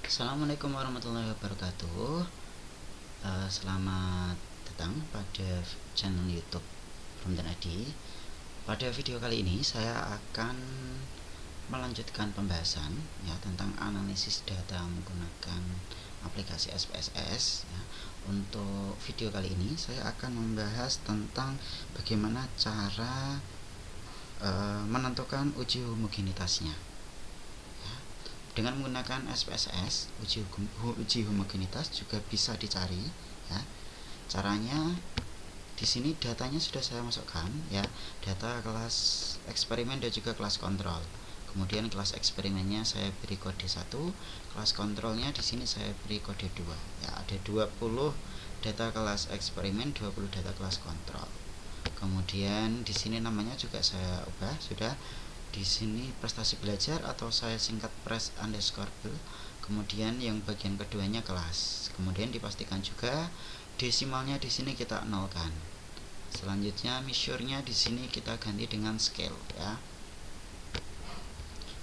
Assalamualaikum warahmatullahi wabarakatuh. Selamat datang pada channel YouTube Ramdan Adi. Pada video kali ini saya akan melanjutkan pembahasan ya tentang analisis data menggunakan aplikasi SPSS ya. Untuk video kali ini saya akan membahas tentang bagaimana cara menentukan uji homogenitasnya. Dengan menggunakan SPSS, uji homogenitas juga bisa dicari ya. Caranya di sini datanya sudah saya masukkan ya, data kelas eksperimen dan juga kelas kontrol. Kemudian kelas eksperimennya saya beri kode 1, kelas kontrolnya di sini saya beri kode 2 ya. Ada 20 data kelas eksperimen, 20 data kelas kontrol. Kemudian di sini namanya juga saya ubah, sudah di sini prestasi belajar atau saya singkat pres_bel. Kemudian yang bagian keduanya kelas. Kemudian dipastikan juga desimalnya di sini kita nolkan. Selanjutnya measure-nya di sini kita ganti dengan scale ya.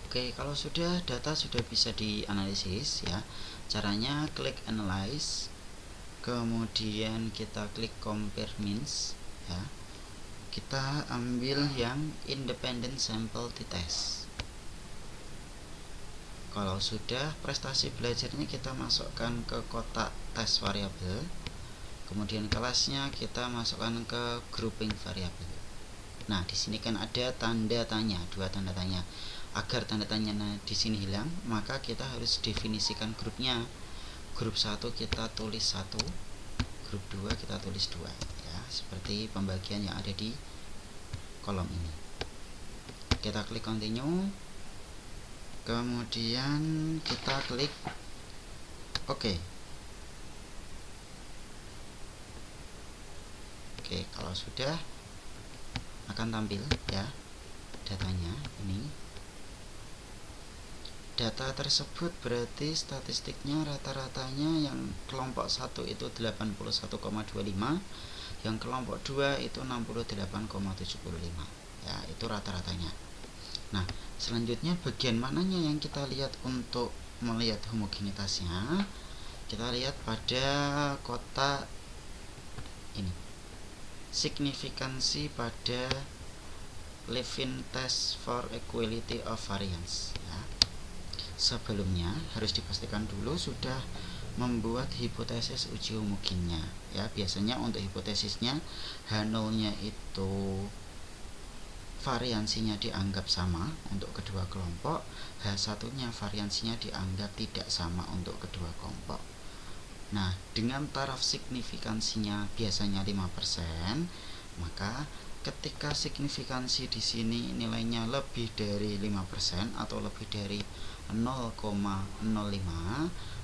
Oke, kalau sudah data sudah bisa dianalisis ya. Caranya klik analyze. Kemudian kita klik compare means ya. Kita ambil yang independent sample t-test. Kalau sudah prestasi belajarnya kita masukkan ke kotak tes variabel. Kemudian kelasnya kita masukkan ke grouping variabel. Nah, di sini kan ada tanda tanya, 2 tanda tanya. Agar tanda tanya di sini hilang, maka kita harus definisikan grupnya. Grup 1 kita tulis 1, grup 2 kita tulis 2 ya, seperti pembagian yang ada di kolom ini. Kita klik continue, kemudian kita klik OK. Oke, kalau sudah akan tampil ya datanya ini. Data tersebut berarti statistiknya rata-ratanya yang kelompok 1 itu 81,25, yang kelompok 2 itu 68,75 ya, itu rata-ratanya. Nah, selanjutnya bagian mananya yang kita lihat untuk melihat homogenitasnya? Kita lihat pada kotak ini, signifikansi pada Levin test for equality of variance ya. Sebelumnya harus dipastikan dulu sudah membuat hipotesis uji homogennya ya. Biasanya untuk hipotesisnya H0 nya itu variansinya dianggap sama untuk kedua kelompok, H1 nya variansinya dianggap tidak sama untuk kedua kelompok. Nah, dengan taraf signifikansinya biasanya 5%, maka ketika signifikansi di sini nilainya lebih dari 5% atau lebih dari 0,05,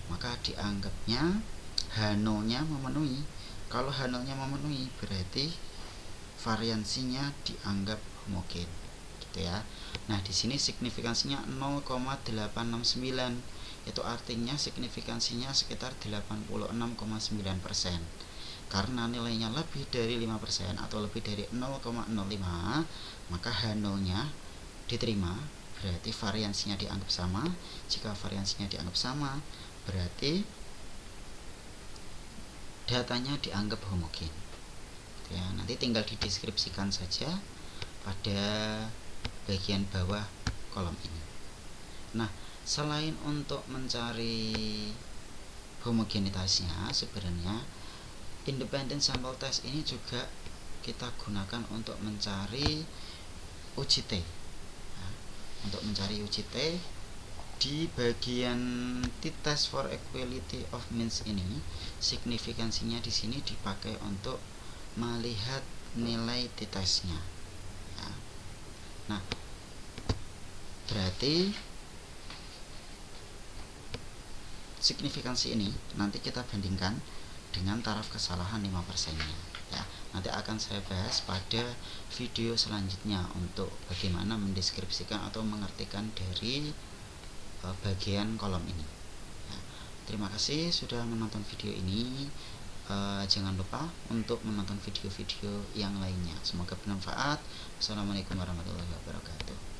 maka dianggapnya H0 nya memenuhi. Kalau H0 nya memenuhi berarti variansinya dianggap homogen gitu ya. Nah, di sini signifikansinya 0,869, itu artinya signifikansinya sekitar 86,9%. Karena nilainya lebih dari 5% atau lebih dari 0,05, maka H0 nya diterima, berarti variansinya dianggap sama. Jika variansinya dianggap sama, berarti datanya dianggap homogen ya. Nanti tinggal dideskripsikan saja pada bagian bawah kolom ini. Nah, selain untuk mencari homogenitasnya, sebenarnya independent sample test ini juga kita gunakan untuk mencari uji T ya. Untuk mencari uji T di bagian t-test for equality of means ini, signifikansinya di sini dipakai untuk melihat nilai t-testnya ya. Nah, berarti signifikansi ini nanti kita bandingkan dengan taraf kesalahan 5% nya ya. Nanti akan saya bahas pada video selanjutnya untuk bagaimana mendeskripsikan atau mengartikan dari bagian kolom ini ya. Terima kasih sudah menonton video ini. Jangan lupa untuk menonton video-video yang lainnya. Semoga bermanfaat. Wassalamualaikum warahmatullahi wabarakatuh.